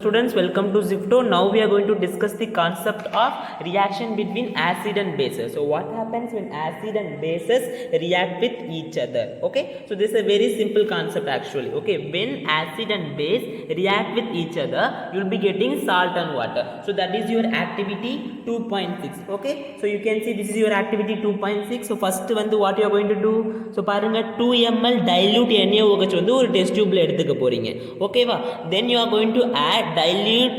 Students, welcome to Zifto. Now we are going to discuss the concept of reaction between acid and bases. So what happens when acid and bases react with each other? Okay, so this is a very simple concept actually. Okay, when acid and base react with each other, you will be getting salt and water. So that is your activity 2.6. Okay, so you can see this is your activity 2.6. So first வந்து what you are going to do? So பாருங்க 2 ml dilute NaOH வந்து ஒரு test tube ல எடுத்துக்க போறீங்க. ஓகேவா? Then you are going to add dilute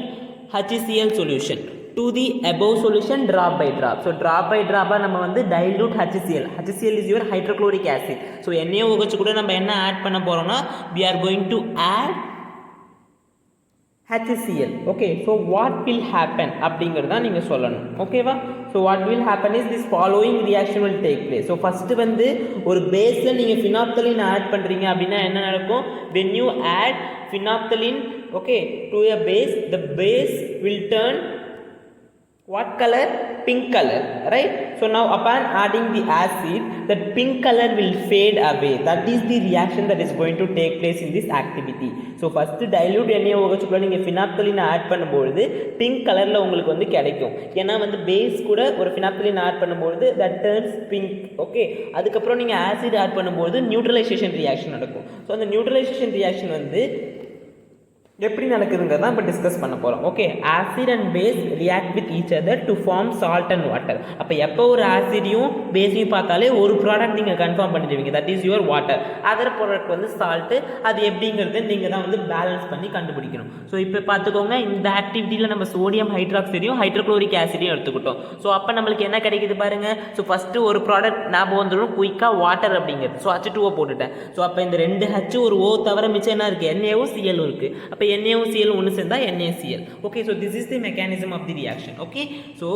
HCl solution to the above solution drop by drop. So drop by drop நம்ம வந்து dilute HCl. HCl is your hydrochloric acid. So NaOH கூட நம்ம என்ன add பண்ண போறோம்னா we are going to add HCl. Okay, so what will happen அப்படிங்கறத நீங்க சொல்லணும். ஓகேவா? So what will happen is this following reaction will take place. So first வந்து ஒரு பேஸ்ல நீங்க phenolphthalein ஆட் பண்றீங்க அப்படினா என்ன நடக்கும்? When you add phenolphthalein, okay, to a base, the base will turn what color? Pink color, right? So now upon adding the acid, that pink color will fade away. That is the reaction that is going to take place in this activity. So first dilute NaOH கூட நீங்க phenolphthalein add பண்ணும்போது pink கலர்ல உங்களுக்கு வந்து கிடைக்கும். ஏன்னா வந்து base கூட ஒரு phenolphthalein ஆட் பண்ணும்போது that turns pink. Okay, அதுக்கு அப்புறம் நீங்க acid ஆட் பண்ணும்போது neutralization reaction நடக்கும். So அந்த neutralization reaction வந்து எப்படி நடக்குதுங்கிறத நம்ம டிஸ்கஸ் பண்ண போறோம். Okay, acid and base react with each other to form salt and water. அப்போ எப்போ ஒரு ஆசிடையும் பேஸையும் பார்த்தாலே ஒரு ப்ராடக்ட் நீங்கள் கன்ஃபார்ம் பண்ணிடுவீங்க, that is your water. Other product வந்து சால்ட்டு. அது எப்படிங்கிறது நீங்கள் தான் வந்து பேலன்ஸ் பண்ணி கண்டுபிடிக்கணும். ஸோ இப்போ பார்த்துக்கோங்க, இந்த ஆக்டிவிட்டியில் நம்ம சோடியம் ஹைட்ராக்சைடையும் ஹைட்ரோக்ளோரிக் ஆசிடையும் எடுத்துக்கிட்டோம். ஸோ அப்போ நம்மளுக்கு என்ன கிடைக்குது பாருங்க. ஸோ ஃபஸ்ட்டு ஒரு ப்ராடக்ட் ஞாபகம் வந்துடும், குயிக்காக வாட்டர் அப்படிங்கிறது. ஸோ H2O போட்டுட்டேன். ஸோ அப்போ இந்த ரெண்டு H ஒரு O தவிர மிச்சம் என்ன இருக்குது? NaO Cl இருக்குது. அப்போ NaOCl ஒன்று சேர்ந்தா NaCl. Okay, so this is the mechanism of the reaction. Okay, so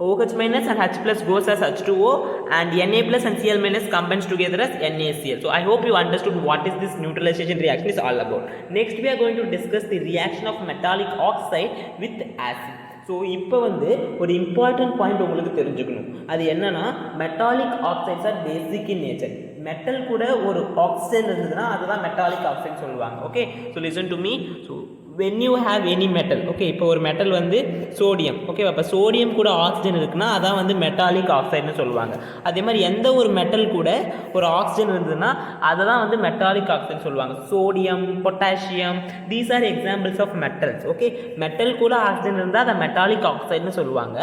OH minus and H plus goes as H2O and Na plus and Cl minus combines together as NaCl. So I hope you understood what is this neutralization reaction is all about. Next we are going to discuss the reaction of metallic oxide with acid. So இப்போ வந்து ஒரு important point உங்களுக்கு தெரிஞ்சுக்கணும். அது என்னன்னா metallic oxides are basic in nature. Metal கூட ஒரு oxygen இருந்ததுன்னா அதுதான் மெட்டாலிக் ஆக்சைடு சொல்லுவாங்க. Okay, so listen to me. So when you have any metal, okay, இப்போ ஒரு மெட்டல் வந்து சோடியம், ஓகே, அப்போ சோடியம் கூட ஆக்சிஜன் இருக்குன்னா அதான் வந்து மெட்டாலிக் ஆக்சைடுன்னு சொல்லுவாங்க. அதே மாதிரி எந்த ஒரு மெட்டல் கூட ஒரு ஆக்சிஜன் இருந்ததுன்னா அதை தான் வந்து மெட்டாலிக் ஆக்சைடு சொல்லுவாங்க. Sodium, potassium, these are examples of metals. Okay, metal கூட ஆக்சிஜன் இருந்தால் அதை மெட்டாலிக் ஆக்சைடுன்னு சொல்லுவாங்க.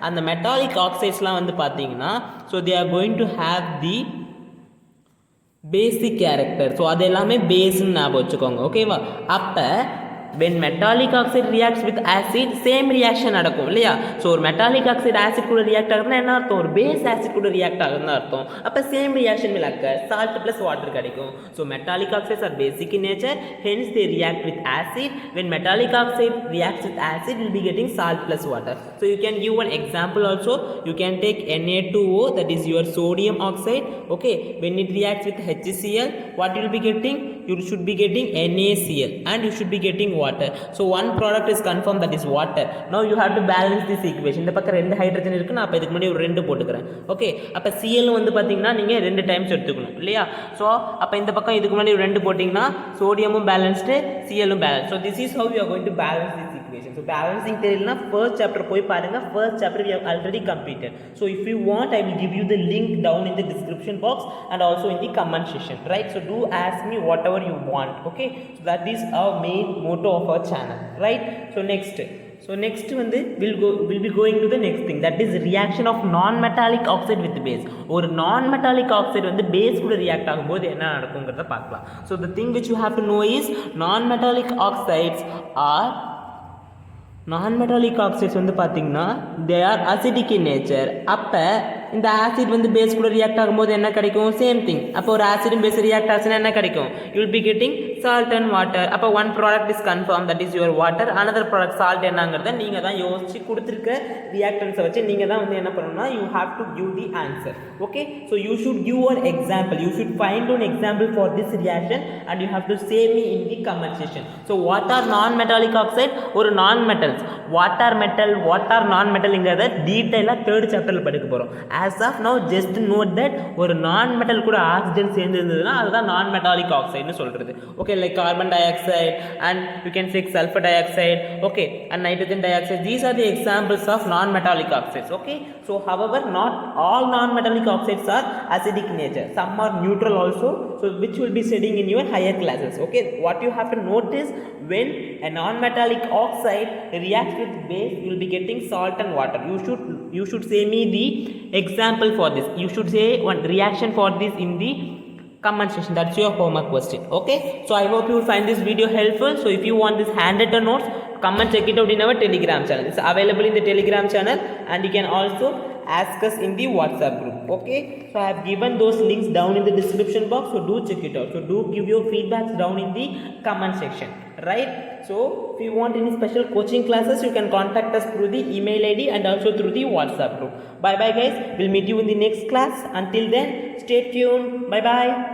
அந்த மெட்டாலிக் ஆக்சைட்ஸ்லாம் வந்து பார்த்தீங்கன்னா so they are going to have the basic character. So அது எல்லாமே பேஸ்ன்னு ஞாபகம் வச்சுக்கோங்க. ஓகேவா? அப்போ when metallic oxide reacts with acid, same reaction நடக்கும் இல்லையா? ஸோ ஒரு மெட்டாலிக் ஆக்சைடு ஆசிட் கூட ரியாக்ட் ஆகுதுன்னா என்ன அர்த்தம்? ஒரு பேஸ் ஆசிட் கூட ரியாக்ட் ஆகுதுன்னு அர்த்தம். அப்போ same reaction will occur, salt plus water கிடைக்கும். So metallic oxides are basic in nature, hence they react with acid. When metallic oxide reacts with acid, you will be getting salt plus water. So you can give one example also. You can take Na2O, that is your sodium oxide. Okay, when it reacts with HCl, what you will be getting? You should be getting NaCl and you should be getting water. So one product is confirmed, that is water. Now you have to balance this equation. இந்த பக்கம் ரெண்டு hydrogen இருக்கு, நான் அப்போ இதுக்கு முன்னாடி ஒரு ரெண்டு போட்டுக்கிறேன். ஓகே, அப்போ Cl வந்து பார்த்தீங்கன்னா நீங்கள் ரெண்டு டைம்ஸ் எடுத்துக்கணும் இல்லையா? ஸோ அப்போ இந்த பக்கம் இதுக்கு முன்னாடி ரெண்டு போட்டிங்கன்னா சோடியமும் பேலன்ஸ்டு, Clலும் balance. So this is how you are going to balance this equation. So balancing தெரியலனா first chapter போய் பாருங்க. First chapter we have already completed. So if you want, I will give you the link down in the description box and also in the comment section, right? So do ask me whatever you want. Okay, so that is our main motto of our channel, right? So next வந்து will be going to the next thing, that is reaction of non metallic oxide with base. ஒரு non metallic oxide வந்து base கூட react ஆகும்போது என்ன நடக்கும்ங்கறத பார்க்கலாம். So the thing which you have to know is non metallic oxides வந்து பார்த்தீங்கன்னா they are acidic in nature. அப்போ இந்த ஆசிட் வந்து பேஸ் கூட ரியாக்ட் ஆகும்போது என்ன கிடைக்கும்? Same thing. அப்போ ஒரு ஆசிடும் பேஸ் ரியாக்ட் ஆச்சுன்னா என்ன கிடைக்கும்? You will be getting salt and water. அப்போ one product is confirm, that is your water. Another product salt என்னங்கிறத நீங்கள் தான் யோசிச்சு கொடுத்துருக்க ரியாக்டன்ஸை வச்சு நீங்கள் தான் வந்து என்ன பண்ணணும்னா you have to give the answer. Okay, so you should give one example. You should find one example for this reaction and you have to save me in the comment section. So what are non metallic oxide? ஒரு non metals. What are metal, what are non மெட்டல்ங்கிறத டீட்டெயிலாக third சாப்டரில் படிக்க போகிறோம். as of now just note that ஒரு நான் metal கூட oxygen சேர்ந்து இருந்ததுன்னா அதுதான் நான் மெட்டாலிக் ஆக்சைடுன்னு சொல்கிறது. Okay, like carbon di oxide and you can say sulfur dioxide, okay, and nitrogen dioxide. These are the examples of non-metallic oxides. Okay, so however not all non-metallic oxides are acidic in nature, some are neutral also, so which will be studying in your higher classes. Okay, what you have to notice, when a non-metallic oxide reacts with base, you will be getting salt and water. You should say me the example for this. You should say one reaction for this in the comment section. That's your homework question. Okay, so I hope you will find this video helpful. So if you want this handwritten notes, come and check it out in our Telegram channel. It's available in the Telegram channel, and you can also ask us in the WhatsApp group. Okay, so I have given those links down in the description box, so do check it out. So do give your feedbacks down in the comment section, right? So if you want any special coaching classes, you can contact us through the email ID and also through the WhatsApp group. Bye bye guys, we'll meet you in the next class. Until then, stay tuned. Bye bye.